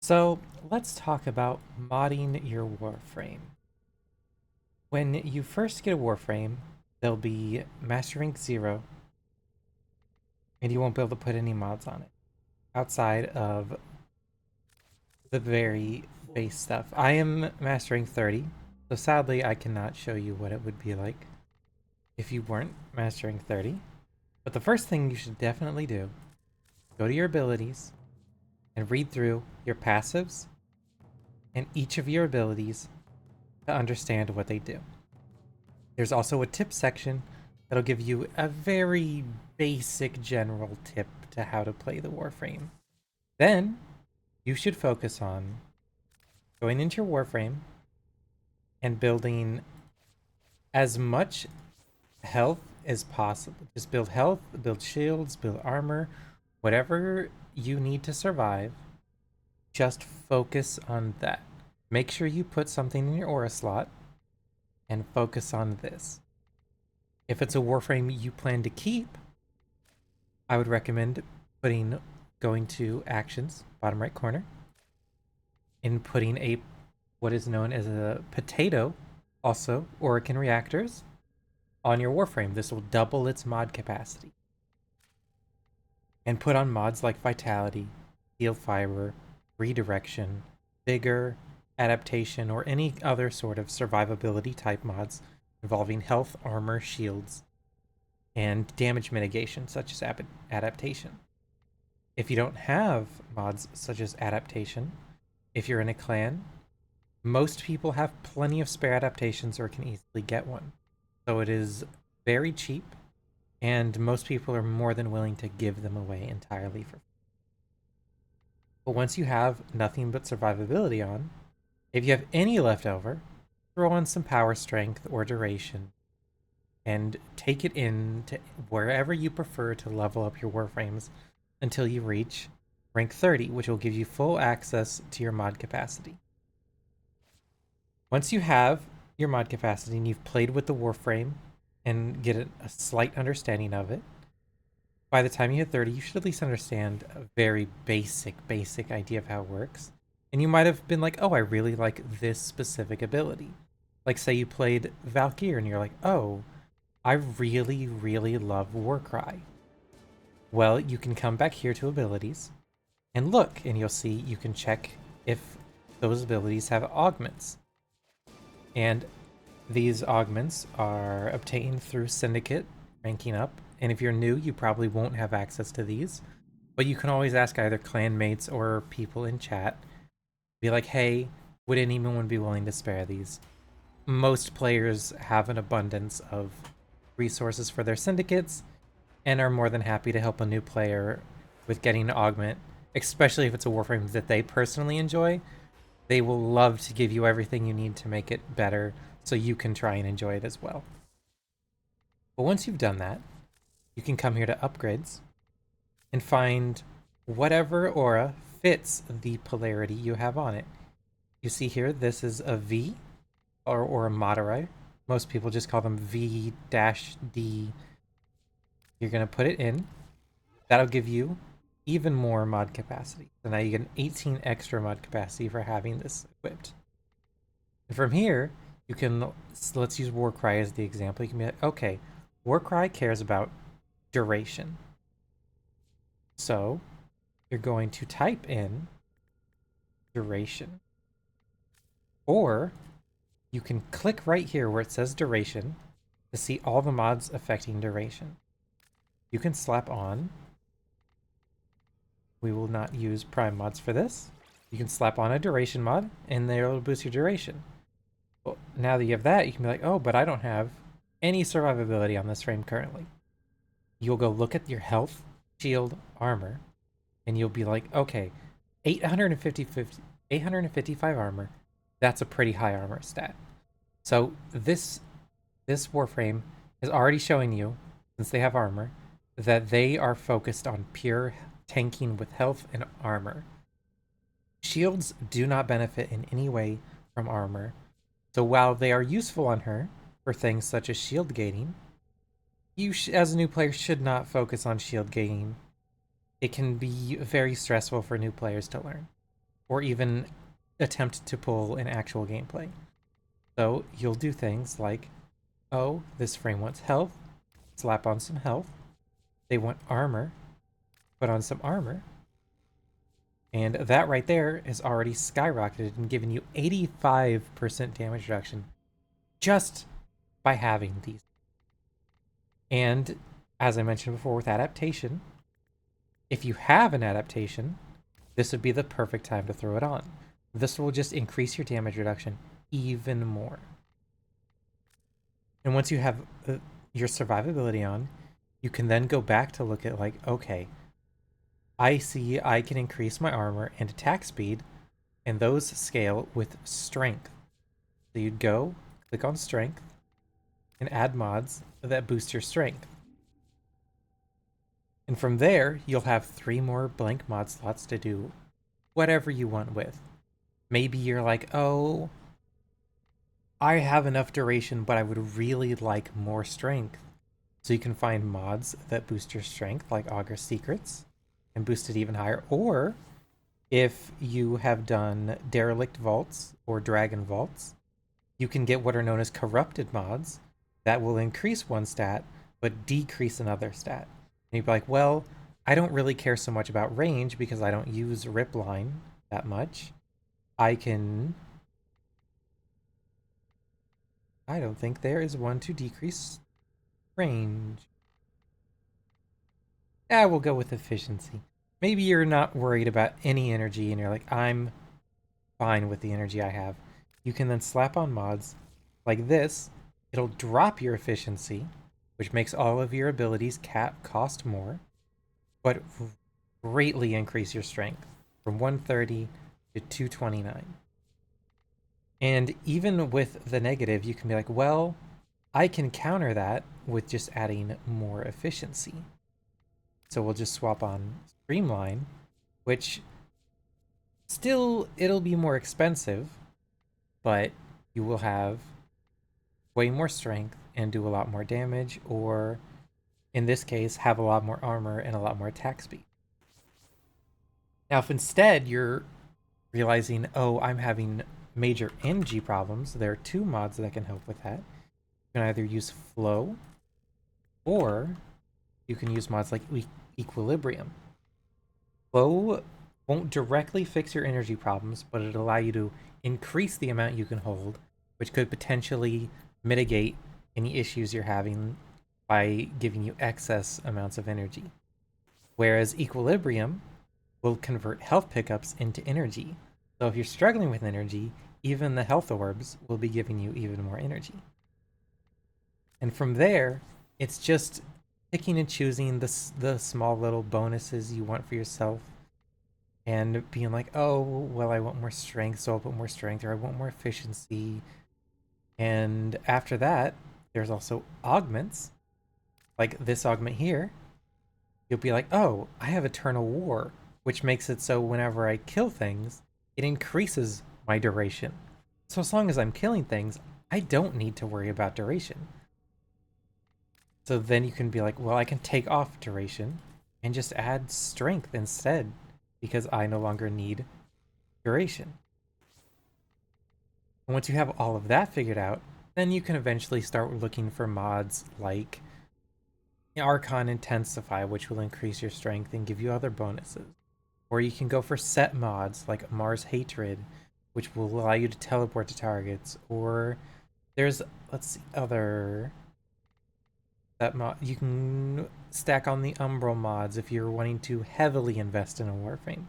So let's talk about modding your Warframe. When you first get a Warframe, there'll be Master Rank 0, and you won't be able to put any mods on it outside of the very base stuff. I am Master Rank 30, so sadly I cannot show you what it would be like if you weren't Master Rank 30. But the first thing you should definitely do, go to your abilities and read through your passives and each of your abilities to understand what they do. There's also a tip section that'll give you a very basic general tip to how to play the Warframe. Then you should focus on going into your Warframe and building as much health as possible. Just build health, build shields, build armor, whatever you need to survive. Just focus on that. Make sure you put something in your aura slot and focus on this. If it's a Warframe you plan to keep, I would recommend going to actions, bottom right corner, and putting a what is known as a potato, also Orokin reactors, on your Warframe. This will double its mod capacity. And put on mods like Vitality, Steel Fiber, Redirection, Vigor, Adaptation, or any other sort of survivability type mods involving health, armor, shields, and damage mitigation, such as adaptation. If you don't have mods such as adaptation, if you're in a clan, most people have plenty of spare adaptations or can easily get one. So it is very cheap, and most people are more than willing to give them away entirely for free. But once you have nothing but survivability on, if you have any left over, throw on some power strength or duration and take it in to wherever you prefer to level up your Warframes until you reach rank 30, which will give you full access to your mod capacity. Once you have your mod capacity and you've played with the Warframe and get a slight understanding of it, by the time you hit 30, you should at least understand a very basic idea of how it works. And you might have been like, oh, I really like this specific ability. Like, say you played Valkyr and you're like, oh, I really love Warcry. Well, you can come back here to abilities and look, and you'll see you can check if those abilities have augments. And these augments are obtained through Syndicate, ranking up. And if you're new, you probably won't have access to these. But you can always ask either clanmates or people in chat. Be like, hey, would anyone be willing to spare these? Most players have an abundance of resources for their syndicates and are more than happy to help a new player with getting an augment, especially if it's a Warframe that they personally enjoy. They will love to give you everything you need to make it better so you can try and enjoy it as well. But once you've done that, you can come here to upgrades and find whatever aura fits the polarity you have on it. You see here, this is a V or a Madara. Most people just call them V-D. You're going to put it in. That'll give you even more mod capacity. So now you get an 18 extra mod capacity for having this equipped. And from here, you can, let's use Warcry as the example. You can be like, okay, Warcry cares about duration. So you're going to type in duration. Or you can click right here where it says duration to see all the mods affecting duration. You can slap on. We will not use prime mods for this. You can slap on a duration mod and it'll boost your duration. Well, now that you have that, you can be like, oh, but I don't have any survivability on this frame currently. You'll go look at your health, shield, armor, and you'll be like, okay, 855 armor, that's a pretty high armor stat. So this Warframe is already showing you, since they have armor, that they are focused on pure tanking with health and armor. Shields do not benefit in any way from armor. So while they are useful on her for things such as shield gating, you as a new player should not focus on shield gating. It can be very stressful for new players to learn. or even attempt to pull an actual gameplay. So you'll do things like, oh, this frame wants health, slap on some health. They want armor, put on some armor. And that right there is already skyrocketed and given you 85% damage reduction just by having these. And as I mentioned before with adaptation, if you have an adaptation, this would be the perfect time to throw it on. This will just increase your damage reduction even more. And once you have your survivability on, you can then go back to look at like, okay, I see I can increase my armor and attack speed, and those scale with strength. So you'd go, click on strength, and add mods that boost your strength. And from there, you'll have 3 more blank mod slots to do whatever you want with. Maybe you're like, oh, I have enough duration, but I would really like more strength. So you can find mods that boost your strength, like Augur Secrets, and boost it even higher. Or if you have done Derelict Vaults or Dragon Vaults, you can get what are known as corrupted mods that will increase one stat, but decrease another stat. And you'd be like, well, I don't really care so much about range because I don't use Ripline that much. I don't think there is one to decrease range. Yeah, we'll go with efficiency. Maybe you're not worried about any energy and you're like, I'm fine with the energy I have. You can then slap on mods like this. It'll drop your efficiency, which makes all of your abilities cost more, but greatly increase your strength from 130 to 229. And even with the negative, you can be like, well, I can counter that with just adding more efficiency. So we'll just swap on Streamline, which still, it'll be more expensive, but you will have way more strength and do a lot more damage, or in this case, have a lot more armor and a lot more attack speed. Now, if instead you're realizing, oh, I'm having major energy problems, there are 2 mods that can help with that. You can either use Flow, or you can use mods like Equilibrium. Flow won't directly fix your energy problems, but it'll allow you to increase the amount you can hold, which could potentially mitigate any issues you're having by giving you excess amounts of energy. Whereas Equilibrium will convert health pickups into energy. So if you're struggling with energy, even the health orbs will be giving you even more energy. And from there, it's just picking and choosing the small little bonuses you want for yourself and being like, oh, well, I want more strength, so I'll put more strength, or I want more efficiency. And after that, there's also augments, like this augment here. You'll be like, oh, I have Eternal War, which makes it so whenever I kill things, it increases my duration. So as long as I'm killing things, I don't need to worry about duration. So then you can be like, well, I can take off duration and just add strength instead because I no longer need duration. And once you have all of that figured out, then you can eventually start looking for mods like Archon Intensify, which will increase your strength and give you other bonuses. Or you can go for set mods like Mars Hatred, which will allow you to teleport to targets. Or there's, let's see, other that mod. You can stack on the Umbral mods if you're wanting to heavily invest in a Warframe.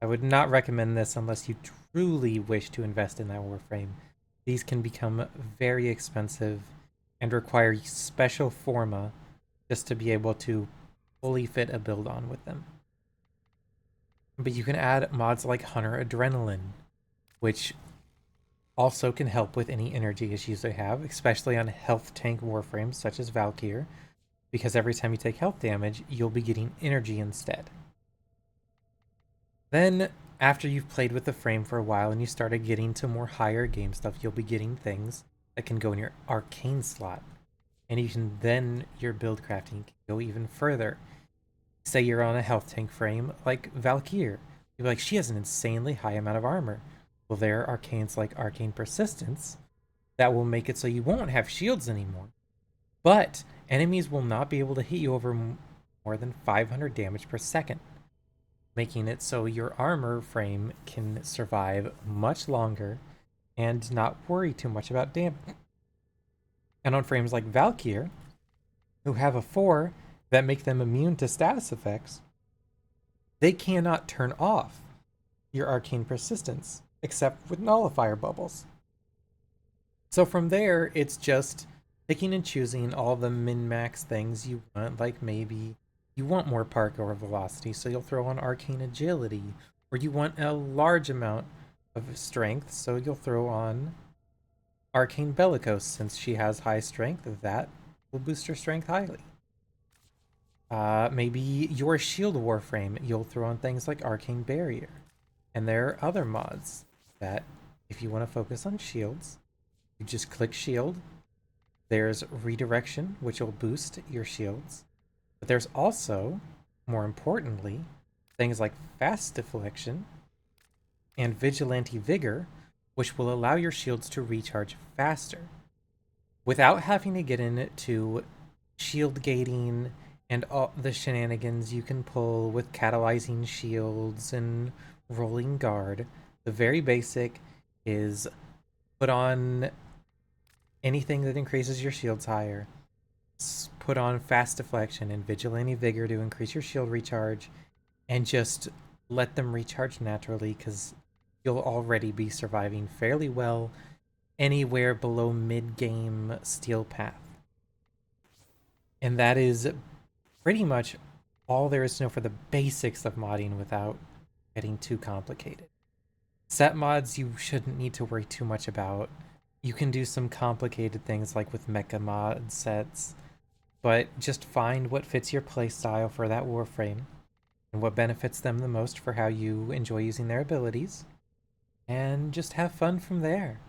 I would not recommend this unless you truly wish to invest in that Warframe. These can become very expensive and require special forma just to be able to fully fit a build on with them. But you can add mods like Hunter Adrenaline, which also can help with any energy issues they have, especially on health tank Warframes such as Valkyr, because every time you take health damage, you'll be getting energy instead. Then, after you've played with the frame for a while and you started getting to more higher game stuff, you'll be getting things that can go in your arcane slot. And you can then, your build crafting can go even further. Say you're on a health tank frame like Valkyr. You'd be like, she has an insanely high amount of armor. Well, there are arcanes like Arcane Persistence that will make it so you won't have shields anymore. But enemies will not be able to hit you over more than 500 damage per second, making it so your armor frame can survive much longer and not worry too much about damage. And on frames like Valkyr, who have a 4 that make them immune to status effects, they cannot turn off your Arcane Persistence except with Nullifier Bubbles. So from there, it's just picking and choosing all the min-max things you want, like maybe you want more parkour velocity, so you'll throw on Arcane Agility, or you want a large amount of strength, so you'll throw on Arcane Bellicose. Since she has high strength, that will boost her strength highly. Maybe your shield warframe, you'll throw on things like Arcane Barrier. And there are other mods that, if you want to focus on shields, you just click shield. There's redirection, which will boost your shields. But there's also, more importantly, things like fast deflection and vigilante vigor, which will allow your shields to recharge faster without having to get into shield gating and all the shenanigans you can pull with catalyzing shields and rolling guard. The very basic is put on anything that increases your shields higher, put on fast deflection and vigilante vigor to increase your shield recharge, and just let them recharge naturally, because you'll already be surviving fairly well anywhere below mid-game steel path. And that is pretty much all there is to know for the basics of modding without getting too complicated. Set mods you shouldn't need to worry too much about. You can do some complicated things like with mecha mod sets, but just find what fits your playstyle for that warframe and what benefits them the most for how you enjoy using their abilities, and just have fun from there.